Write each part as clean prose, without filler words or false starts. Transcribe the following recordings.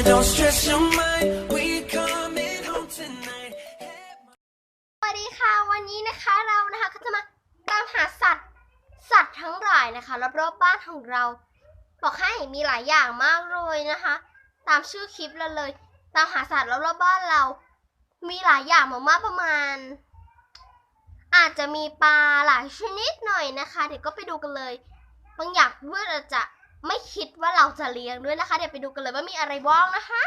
don't stress your mind. We coming home tonight. สวัสดีค่ะวันนี้นะคะเรานะคะก็จะมาตามหาสัตว์ทั้งหลายนะคะรอบๆบ้านของเราบอกให้มีหลายอย่างมากเลยนะคะตามชื่อคลิปเราเลยตามหาสัตว์รอบๆบ้านเรามีหลายอย่างมากๆประมาณอาจจะมีปลาหลายชนิดหน่อยนะคะเดี๋ยวก็ไปดูกันเลยบางอย่างเพื่อนอาจจะไม่คิดว่าเราจะเลี้ยงด้วยนะคะเดี๋ยวไปดูกันเลยว่ามีอะไรบ้างนะคะ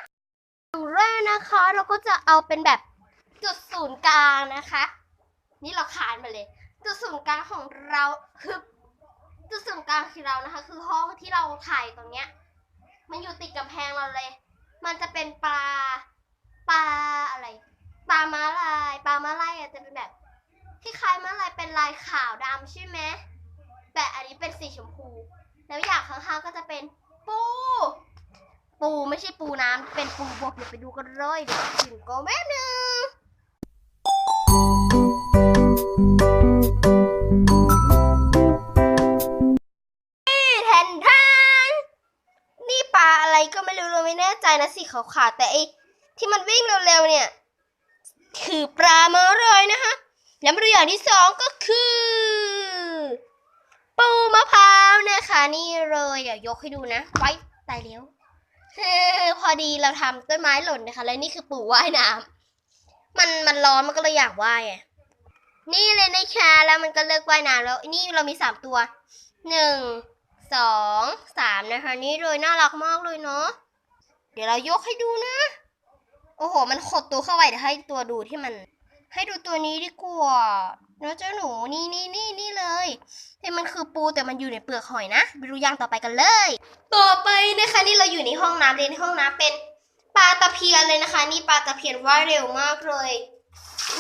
อย่างแรกนะคะเราก็จะเอาเป็นแบบจุดศูนย์กลางนะคะนี่เราคานมาเลยจุดศูนย์กลางของเราคือจุดศูนย์กลางคือเรานะคะคือห้องที่เราถ่ายตรงเนี้ยมันอยู่ติดกำแพงเราเลยมันจะเป็นปลาอะไรปลาม้าลายอาจจะเป็นแบบคล้ายๆม้าลายเป็นลายขาวดำใช่ไหมแต่อันนี้เป็นสีชมพูแล้วอย่างข้างๆก็จะเป็นปูไม่ใช่ปูน้ำเป็นปูบกเดี๋ยวไปดูกันเลยเดี๋ยวถึงก็แม่นึงแทนนี่ปลาอะไรก็ไม่รู้เราไม่แน่ใจนะสีขาวๆแต่ไอที่มันวิ่งเร็วๆเนี่ยคือปลาเมอรอยนะคะแล้วมาดูอย่างที่สองก็คือปูมะพร้าวนะคะนี่เลยเดี๋ยวยกให้ดูนะไว้ตายแล้วพอดีเราทำต้นไม้หล่นนะคะแล้วนี่คือปูว่ายน้ำมันร้อนมันก็เลยอยากว่ายนี่เลยนะคะแล้วมันก็เลิกว่ายน้ำแล้วนี่เรามี3ตัว1 2 3นะคะนี่เลยน่ารักมากเลยเนาะเดี๋ยวเรายกให้ดูนะโอ้โหมันขดตัวเข้าไปเดี๋ยวให้ตัวดูที่มันให้ดูตัวนี้ดีกว่านะเจ้าหนูนี่เลยที่มันคือปูแต่มันอยู่ในเปลือกหอยนะไปดูอย่างต่อไปกันเลยต่อไปนะคะนี่เราอยู่ในห้องน้ำเลยในห้องน้ำเป็นปลาตะเพียนเลยนะคะนี่ปลาตะเพียนว่ายเร็วมากเลย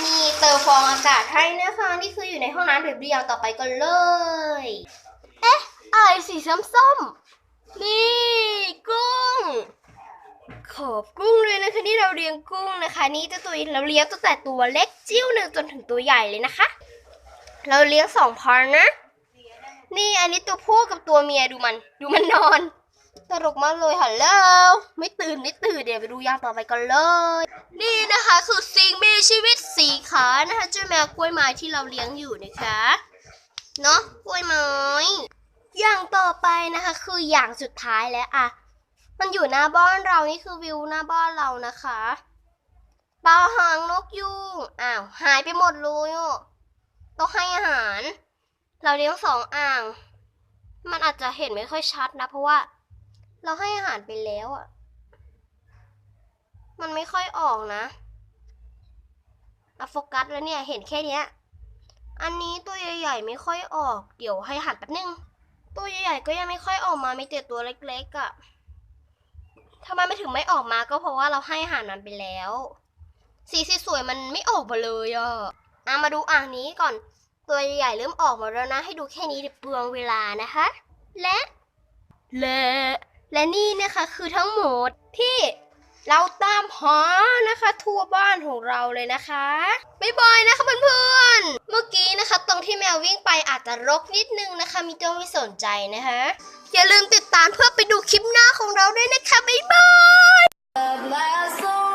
มีเติมฟองอากาศให้นะคะนี่คืออยู่ในห้องน้ำเดี๋ยวดูอย่างต่อไปกันเลยเอ๊ะอะไรสีส้มๆนี่กุ้งขอบกุ้งเลยนะคะนี่เราเลี้ยงกุ้งนะคะนี่ตัวเราเลี้ยงตั้งแต่ตัวเล็กจิ้วหนึ่งจนถึงตัวใหญ่เลยนะคะเราเลี้ยง2 พันนะนี่อันนี้ตัวผู้กับตัวเมียดูมันนอนตลกมากเลยฮัลโหลไม่ตื่นเดี๋ยวไปดูอย่างต่อไปกันเลยนี่นะคะคือสิ่งมีชีวิต4 ขานะคะเจ้าแมวกล้วยไม้ที่เราเลี้ยงอยู่นะคะเนาะกล้วยไม้อย่างต่อไปนะคะคืออย่างสุดท้ายแล้วอะมันอยู่หน้าบ้านเรานี่คือวิวหน้าบ้านเรานะคะปลาหางนกยูงอ้าวหายไปหมดเลยต้องให้อาหารเราเลี้ยง2 อ่างมันอาจจะเห็นไม่ค่อยชัดนะเพราะว่าเราให้อาหารไปแล้วอ่ะมันไม่ค่อยออกนะโฟกัสแล้วเนี่ยเห็นแค่เนี้ยอันนี้ตัวใหญ่ๆไม่ค่อยออกเดี๋ยวให้อาหารแป๊บนึงตัวใหญ่ๆก็ยังไม่ค่อยออกมาไม่แต่ตัวเล็กๆอ่ะทำไมไม่ถึงไม่ออกมาก็เพราะว่าเราให้อาหารมันไปแล้วสีสวยมันไม่ออกมาเลยอ่ะมาดูอ่างนี้ก่อนตัวใหญ่ๆเริ่มออกมาแล้วนะให้ดูแค่นี้เดี๋ยวเปลืองเวลานะคะและนี่นะคะคือทั้งหมดที่เราตามหานะคะทั่วบ้านของเราเลยนะคะบ๊ายบายนะคะเพื่อนๆเมื่อกี้นะคะตรงที่แมววิ่งไปอาจจะรกนิดนึงนะคะมีตัวไม่สนใจนะคะอย่าลืมติดตามเพื่อไปดูคลิปหน้าของเราด้วยนะคะบ๊ายบาย